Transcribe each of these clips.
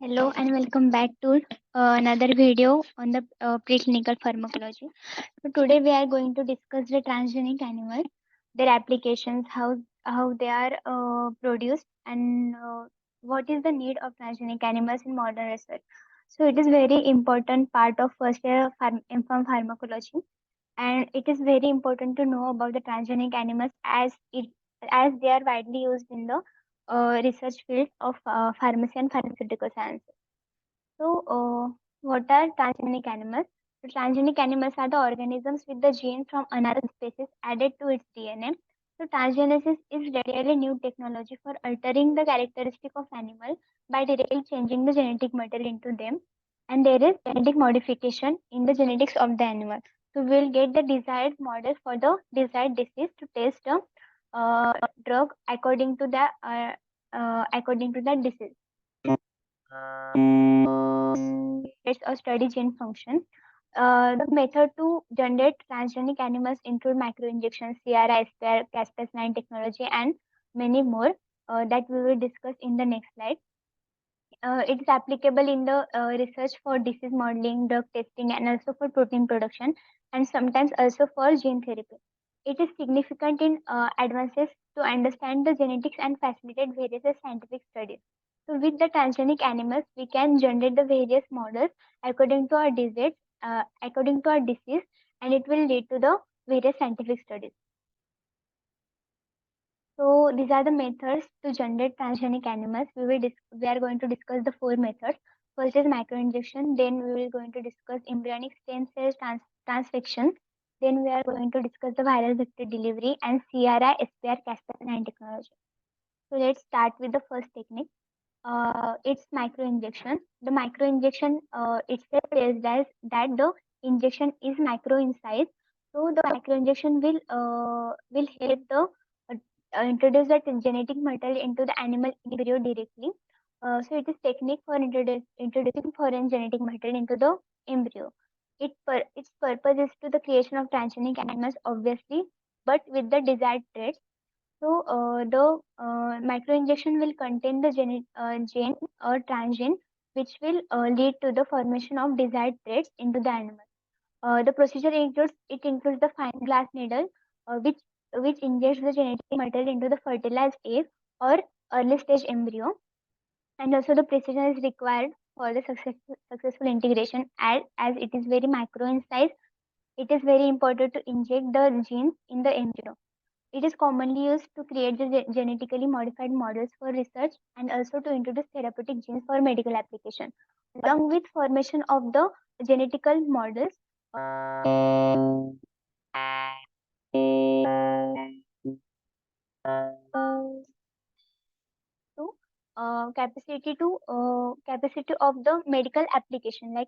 Hello and welcome back to another video on the preclinical pharmacology. So today we are going to discuss the transgenic animals, their applications, how they are produced, and what is the need of transgenic animals in modern research. So it is very important part of first year inform pharmacology, and it is very important to know about the transgenic animals as they are widely used in the research field of pharmacy and pharmaceutical science. What are transgenic animals? So, transgenic animals are the organisms with the gene from another species added to its DNA. So, transgenesis is really new technology for altering the characteristic of animal by directly changing the genetic material into them. And there is genetic modification in the genetics of the animal. So, we'll get the desired model for the desired disease to test a drug according to that disease. It's a study gene function. The method to generate transgenic animals include microinjection, CRI, Cas9 technology, and many more that we will discuss in the next slide. It is applicable in the research for disease modeling, drug testing, and also for protein production, and sometimes also for gene therapy. It is significant in advances to understand the genetics and facilitate various scientific studies. So, with the transgenic animals, we can generate the various models according to our disease, and it will lead to the various scientific studies. So these are the methods to generate transgenic animals. We are going to discuss the four methods. First is microinjection. Then we will going to discuss embryonic stem cell transfection. Then we are going to discuss the viral vector delivery and CRI SPR Cas9 technology. So let's start with the first technique. It's microinjection. The microinjection itself says that the injection is micro in size. So the microinjection will help the introduce the genetic material into the animal embryo directly. So it is technique for introducing foreign genetic material into the embryo. Its purpose is to the creation of transgenic animals, obviously, but with the desired traits. So the microinjection will contain the gene or transgene, which will lead to the formation of desired traits into the animal. The procedure includes the fine glass needle, which injects the genetic material into the fertilized egg or early stage embryo, and also the precision is required for the successful integration as it is very micro in size. It is very important to inject the genes in the embryo. It is commonly used to create the genetically modified models for research and also to introduce therapeutic genes for medical application. Along with formation of the genetical models, to capacity of the medical application like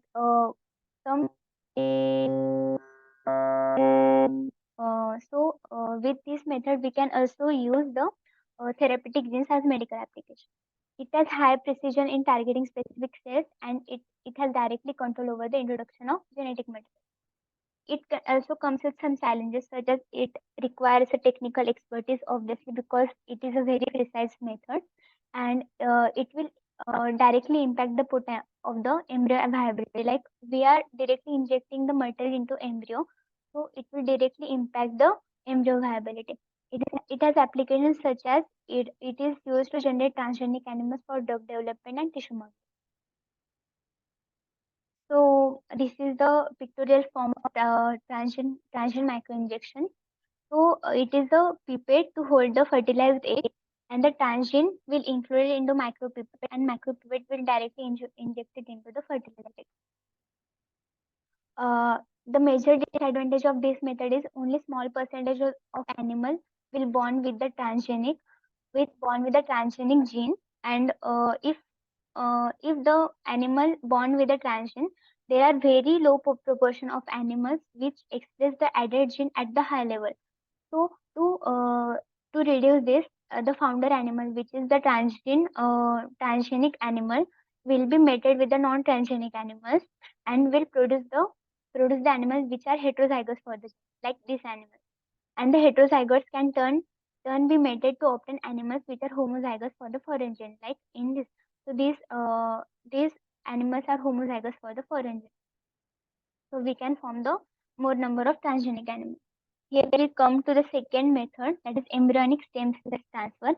some with this method we can also use the therapeutic genes as medical application. It has high precision in targeting specific cells, and it has directly control over the introduction of genetic material. Also comes with some challenges, such as it requires a technical expertise, obviously, because it is a very precise method, and it will directly impact the of the embryo viability. Like we are directly injecting the material into embryo, so it will directly impact the embryo viability. It has applications such as it is used to generate transgenic animals for drug development and tissue model. So this is the pictorial form of transgene microinjection. So it is a pipette to hold the fertilized egg, and the transgene will include it into micropipette, and micropipette will directly inject it into the fertilized egg. The major disadvantage of this method is only small percentage of animal will born with the transgenic gene, and if the animal born with a transgene, there are very low proportion of animals which express the added gene at the high level. So to reduce this, the founder animal, which is the transgenic animal, will be mated with the non-transgenic animals and will produce the animals which are heterozygous for this, like this animal. And the heterozygotes can turn be mated to obtain animals which are homozygous for the foreign gene, like in this. So these animals are homozygous for the foreign gene. So we can form the more number of transgenic animals. Here we come to the second method, that is embryonic stem cell transfer.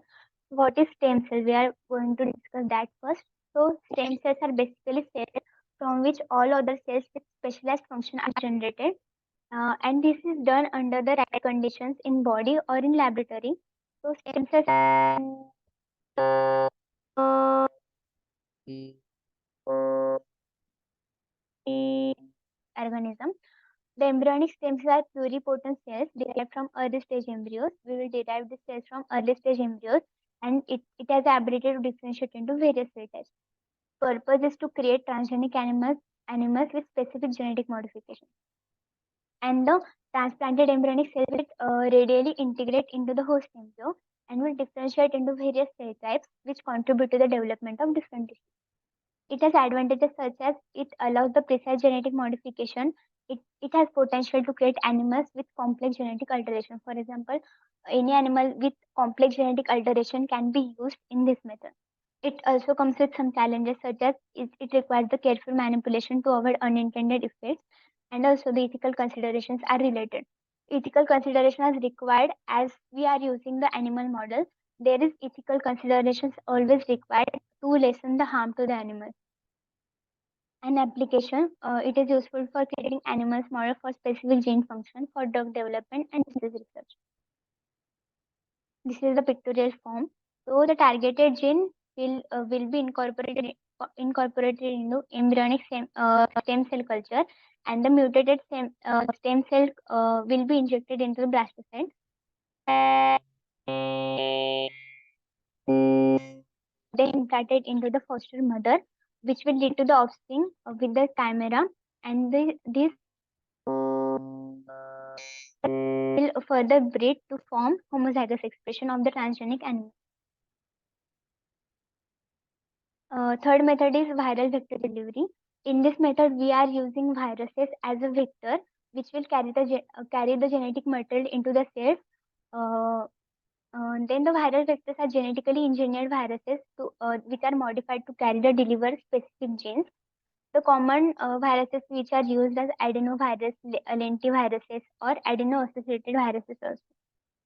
What is stem cell? We are going to discuss that first. So stem cells are basically cells from which all other cells with specialized function are generated. And this is done under the right conditions in body or in laboratory. So stem cells are organism. The embryonic stem cells are pluripotent cells derived from early stage embryos. We will derive the cells from early stage embryos, and it has the ability to differentiate into various cell types. Purpose is to create transgenic animals with specific genetic modification. And the transplanted embryonic cells will radially integrate into the host embryo and will differentiate into various cell types which contribute to the development of different tissues. It has advantages such as it allows the precise genetic modification. It has potential to create animals with complex genetic alteration. For example, any animal with complex genetic alteration can be used in this method. It also comes with some challenges such as it requires the careful manipulation to avoid unintended effects, and also the ethical considerations are related. Ethical consideration is required as we are using the animal model. There is ethical considerations always required to lessen the harm to the animal. An application, it is useful for creating animals model for specific gene function for drug development and disease research. This is the pictorial form. So the targeted gene will be incorporated into embryonic stem cell culture, and the mutated stem cell will be injected into the blastocyst. Then implanted into the foster mother, which will lead to the offspring with the chimera, and this will further breed to form homozygous expression of the transgenic animal. Third method is viral vector delivery. In this method, we are using viruses as a vector, which will carry the genetic material into the cells. Uh, then the viral vectors are genetically engineered viruses which are modified to carry the deliver specific genes. The common viruses which are used as adenovirus, lentiviruses, or adeno-associated viruses also.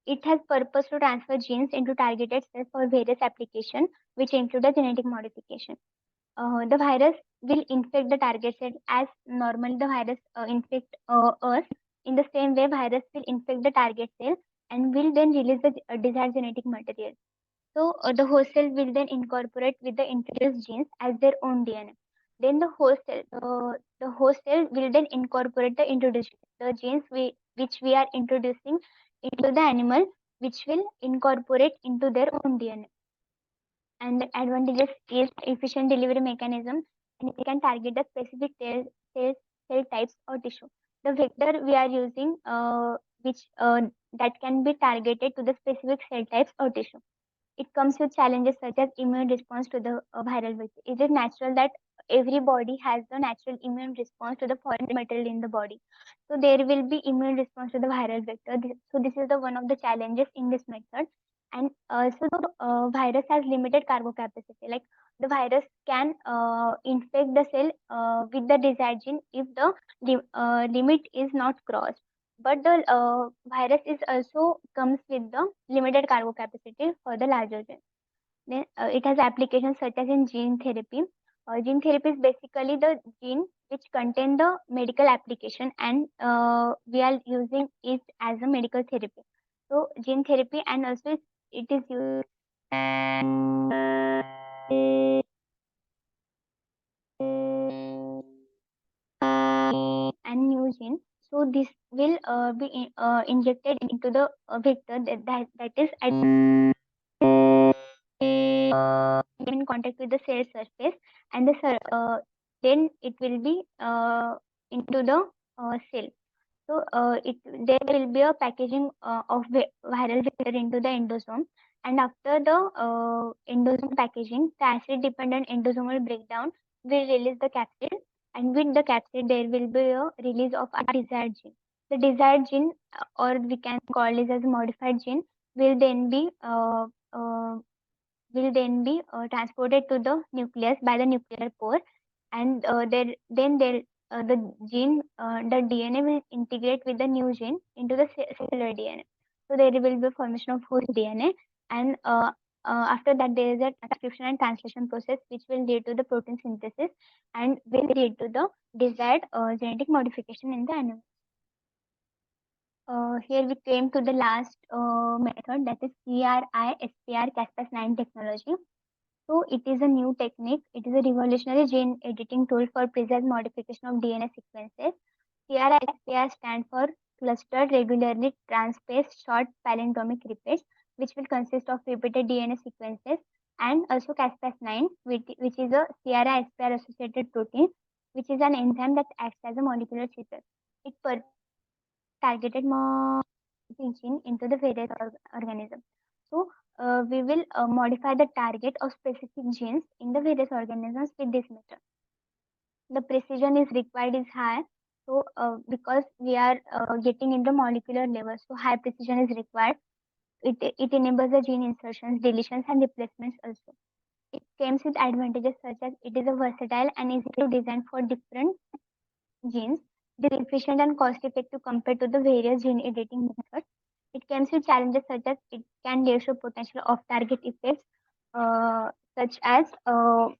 It has purpose to transfer genes into targeted cells for various applications, which include a genetic modification. The virus will infect the target cell as normally the virus infect us. In the same way, virus will infect the target cell and will then release the desired genetic material. So the host cell will then incorporate with the introduced genes as their own DNA. Then the host cell will then incorporate the genes which we are introducing into the animal, which will incorporate into their own DNA. And the advantages is efficient delivery mechanism, and it can target the specific cell types or tissue. The vector we are using, which that can be targeted to the specific cell types or tissue. It comes with challenges such as immune response to the viral vector. It is natural that every body has the natural immune response to the foreign material in the body. So there will be immune response to the viral vector. So this is the one of the challenges in this method. And also the virus has limited cargo capacity. Like the virus can infect the cell with the desired gene if the limit is not crossed. But the virus is also comes with the limited cargo capacity for the larger gene. Then it has applications such as in gene therapy. Gene therapy is basically the gene which contain the medical application, and we are using it as a medical therapy. So gene therapy, and also it is used and new gene. So this will be injected into the vector that is in contact with the cell surface, and then it will be into the cell. So there will be a packaging of viral vector into the endosome, and after the endosome packaging, the acid-dependent endosomal breakdown will release the capsid, and with the capsid there will be a release of our desired gene. The desired gene, or we can call it as a modified gene, will then be will then be transported to the nucleus by the nuclear pore, and then the the DNA will integrate with the new gene into the cellular DNA. So there will be formation of host DNA, and after that there is a transcription and translation process which will lead to the protein synthesis and will lead to the desired genetic modification in the animal. Here we came to the last method, that is CRISPR Cas9 technology. So it is a new technique. It is a revolutionary gene editing tool for precise modification of DNA sequences. CRISPR stands for clustered regularly transposed short palindromic repeats, which will consist of repeated DNA sequences, and also Cas9, which is a CRISPR associated protein, which is an enzyme that acts as a molecular scissor. It targeted gene into the various organisms. So we will modify the target of specific genes in the various organisms with this method. The precision is required is high. So because we are getting into molecular level, so high precision is required. It enables the gene insertions, deletions, and replacements also. It comes with advantages such as it is a versatile and easy to design for different genes. It is efficient and cost effective compared to the various gene editing methods. It comes with challenges such as it can lead to potential off-target effects, such as so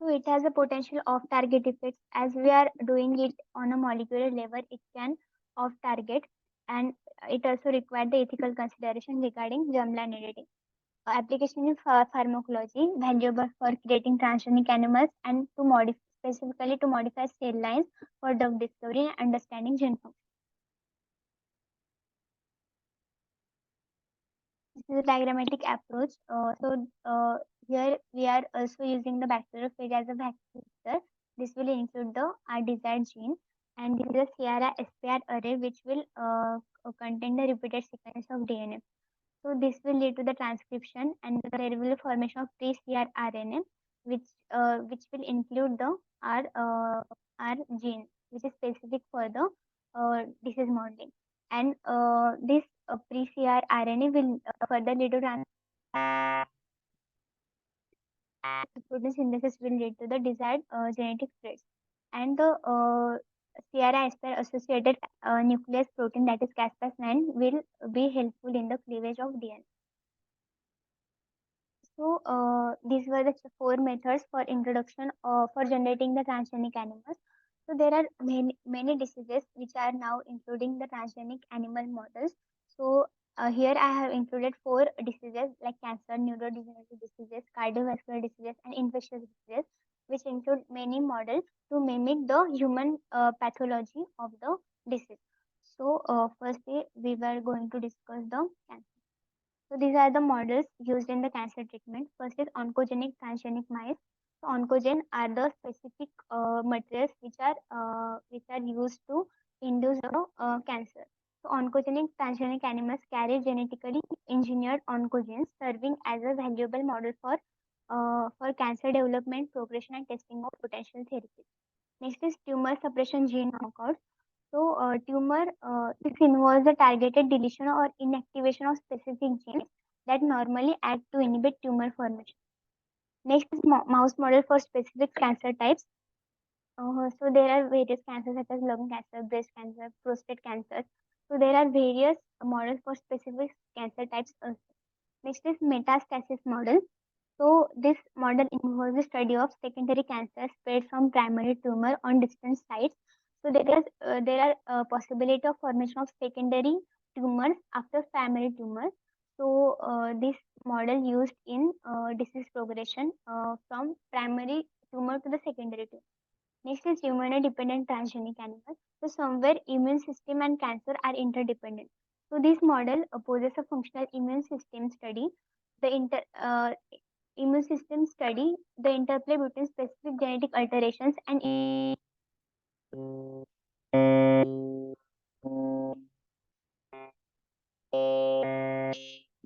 it has a potential off-target effects as we are doing it on a molecular level. It can off-target, and it also requires the ethical consideration regarding germline editing. Application in pharmacology, valuable for creating transgenic animals and to modify specifically to modify cell lines for drug discovery and understanding gene function. This is a diagrammatic approach. Here we are also using the bacteriophage as a vector. This will include the our desired gene, and this is a Sierra SPR array which will contain the repeated sequence of DNA. So this will lead to the transcription, and there will be formation of pre-cRNA, which will include the R gene, which is specific for the disease modeling. And this pre-cRNA will further lead to protein synthesis will lead to the desired genetic traits. And the CRISPR associated nucleus protein, that is Cas9, will be helpful in the cleavage of DNA. So these were the four methods for introduction for generating the transgenic animals. So there are many diseases which are now including the transgenic animal models. So here I have included four diseases like cancer, neurodegenerative diseases, cardiovascular diseases, and infectious diseases, which include many models to mimic the human pathology of the disease. So firstly, we were going to discuss the cancer. So these are the models used in the cancer treatment. First is oncogenic transgenic mice. So oncogen are the specific materials which are used to induce the cancer. So oncogenic transgenic animals carry genetically engineered oncogenes, serving as a valuable model for cancer development, progression, and testing of potential therapies. Next is tumor suppression gene knockout. So, this involves the targeted deletion or inactivation of specific genes that normally act to inhibit tumor formation. Next is mouse model for specific cancer types. So, there are various cancers such as lung cancer, breast cancer, prostate cancer. So, there are various models for specific cancer types also. Next is metastasis model. So, this model involves the study of secondary cancer spread from primary tumor on distant sites. So, there are possibility of formation of secondary tumors after primary tumor. So, this model used in disease progression from primary tumor to the secondary tumor. Next is immunodependent transgenic animals. So, somewhere immune system and cancer are interdependent. So, this model opposes a functional immune system study. The immune system study the interplay between specific genetic alterations and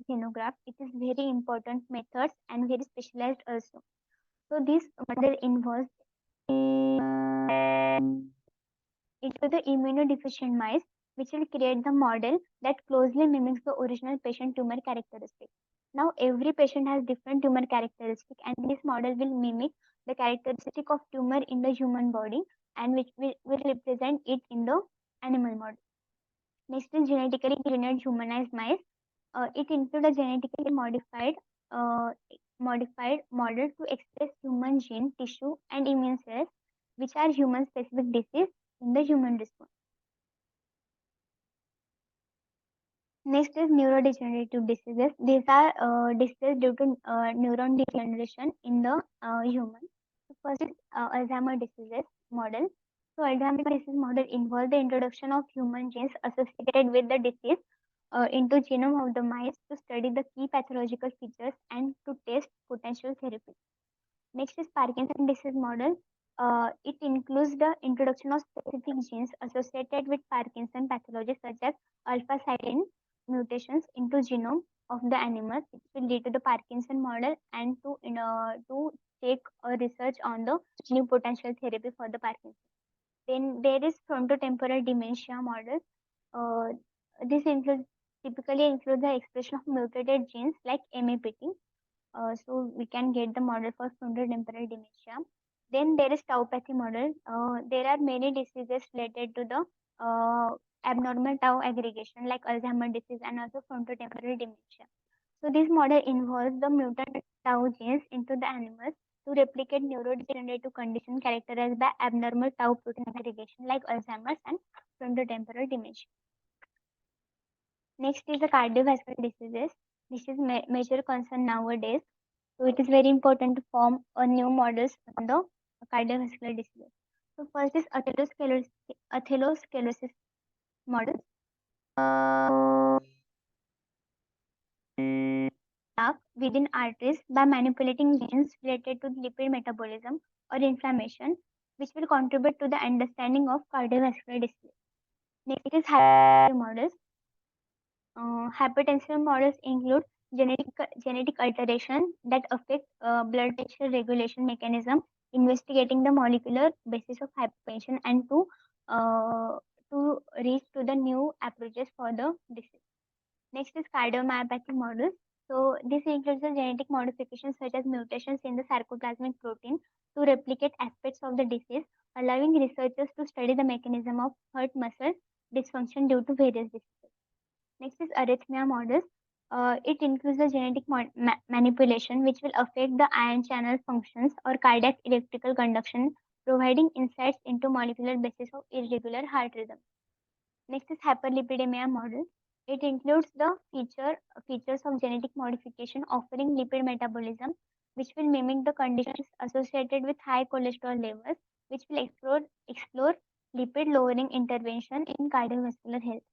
xenograft. It is very important methods and very specialized also. So this model involves into the immunodeficient mice, which will create the model that closely mimics the original patient tumor characteristic. Now, every patient has different tumor characteristic, and this model will mimic the characteristic of tumor in the human body, and which will represent it in the animal model. Next is genetically engineered humanized mice. It includes a genetically uh, modified model to express human gene, tissue, and immune cells, which are human-specific disease in the human response. Next is neurodegenerative diseases. These are diseases due to neuron degeneration in the human. So first is Alzheimer diseases model. So Alzheimer disease model involves the introduction of human genes associated with the disease into genome of the mice to study the key pathological features and to test potential therapy. Next is Parkinson disease model. It includes the introduction of specific genes associated with Parkinson pathology such as alpha-synuclein mutations into genome of the animals, which will lead to the Parkinson model and to take a research on the new potential therapy for the Parkinson. Then there is frontotemporal dementia model. Uh, this typically includes the expression of mutated genes like MAPT, so we can get the model for frontotemporal dementia. Then there is tauopathy model. There are many diseases related to the abnormal tau aggregation like Alzheimer disease and also frontotemporal dementia. So this model involves the mutant tau genes into the animals to replicate neurodegenerative condition characterized by abnormal tau protein aggregation like Alzheimer's and frontotemporal dementia. Next is the cardiovascular diseases. This is major concern nowadays. So it is very important to form a new models on the cardiovascular disease. So first is atherosclerosis model. Plaque within arteries by manipulating genes related to lipid metabolism or inflammation, which will contribute to the understanding of cardiovascular disease. Next is hypertension models. Hypertension models include genetic alteration that affect blood pressure regulation mechanism, investigating the molecular basis of hypertension and to reach to the new approaches for the disease. Next is cardiomyopathy models. So this includes the genetic modifications such as mutations in the sarcoplasmic protein to replicate aspects of the disease, allowing researchers to study the mechanism of heart muscle dysfunction due to various diseases. Next is arrhythmia models. It includes the genetic manipulation which will affect the ion channel functions or cardiac electrical conduction, providing insights into molecular basis of irregular heart rhythm. Next is hyperlipidemia model. It includes the features of genetic modification offering lipid metabolism, which will mimic the conditions associated with high cholesterol levels, which will explore lipid lowering intervention in cardiovascular health.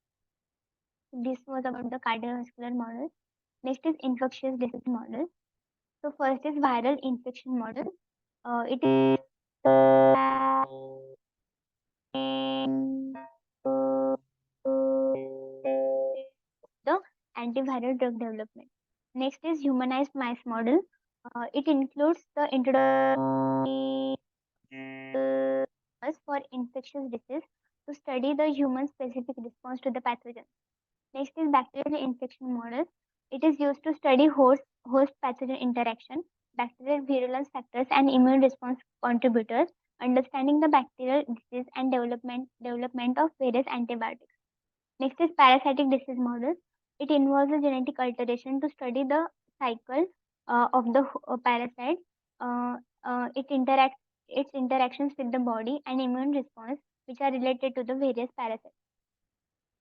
This was about the cardiovascular model. Next is infectious disease model. So first is viral infection model. It is the antiviral drug development. Next is humanized mice model. It includes the introduction for infectious disease to study the human specific response to the pathogen. Next is bacterial infection model. It is used to study host pathogen interaction, bacterial virulence factors, and immune response contributors, understanding the bacterial disease and development of various antibiotics. Next is parasitic disease model. It involves a genetic alteration to study the cycle of the parasite. Uh, it interacts its interactions with the body and immune response, which are related to the various parasites.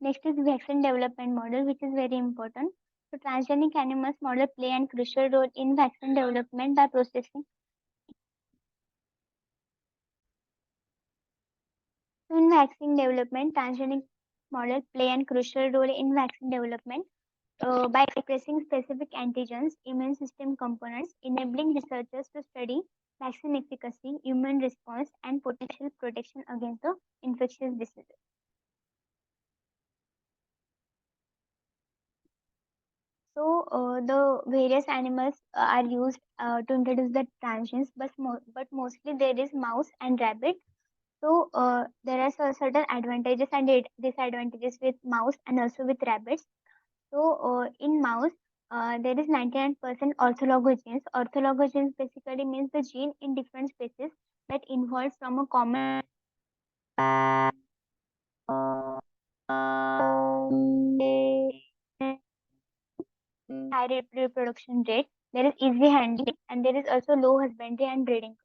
Next is vaccine development model, which is very important. So transgenic animals model play a crucial role in vaccine development by processing. So in vaccine development, transgenic model play a crucial role in vaccine development by expressing specific antigens, immune system components, enabling researchers to study vaccine efficacy, immune response, and potential protection against the infectious diseases. So the various animals are used to introduce the transgens, but mostly there is mouse and rabbit. So there are certain advantages and disadvantages with mouse and also with rabbits. So in mouse, there is 99% orthologogenes. Orthologogenes basically means the gene in different species that involves from a common high reproduction rate. There is easy handling and there is also low husbandry and breeding.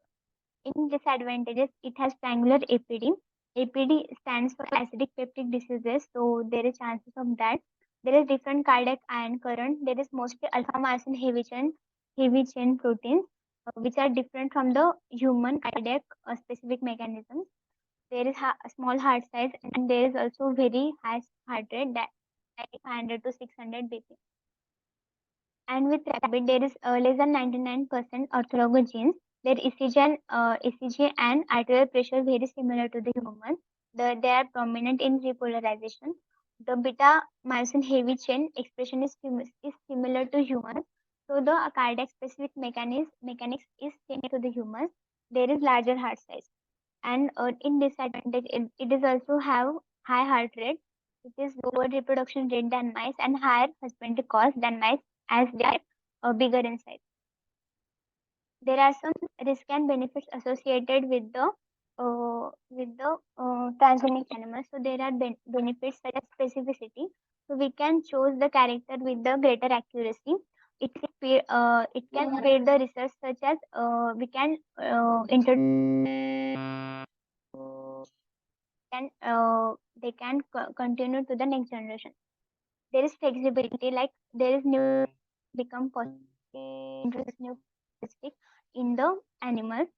In disadvantages, it has triangular APD. APD stands for acidic peptic diseases, so there is chances of that. There is different cardiac ion current. There is mostly alpha myosin heavy chain proteins, which are different from the human cardiac specific mechanisms. There is a small heart size, and there is also very high heart rate, that like 500 to 600 bp. And with rabbit, there is less than 99% orthologous genes. Their ECG and arterial pressure very similar to the human. They are prominent in repolarization. The beta myosin heavy chain expression is similar to humans. So the cardiac specific mechanics is same to the humans. There is larger heart size. And in disadvantage, it is also have high heart rate. It is lower reproduction rate than mice and higher husbandry cost than mice as they are bigger in size. There are some risk and benefits associated with the transgenic animals. So there are benefits such as specificity. So we can choose the character with the greater accuracy. It can speed the research such as we can introduce can they can continue to the next generation. There is flexibility, like there is new become possible introduce new characteristic in the animals.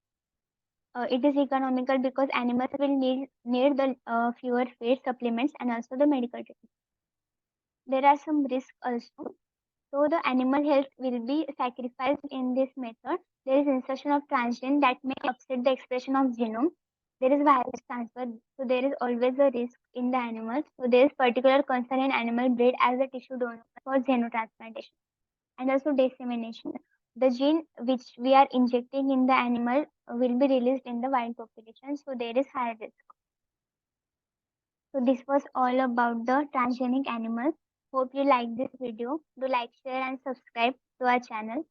It is economical because animals will need the fewer feed supplements and also the medical treatment. There are some risks also. So the animal health will be sacrificed in this method. There is insertion of transgene that may upset the expression of genome. There is virus transfer, so there is always a risk in the animals. So there is particular concern in animal breed as a tissue donor for xenotransplantation and also dissemination. The gene which we are injecting in the animal will be released in the wild population, so there is high risk. So this was all about the transgenic animals. Hope you like this video. Do like, share and subscribe to our channel.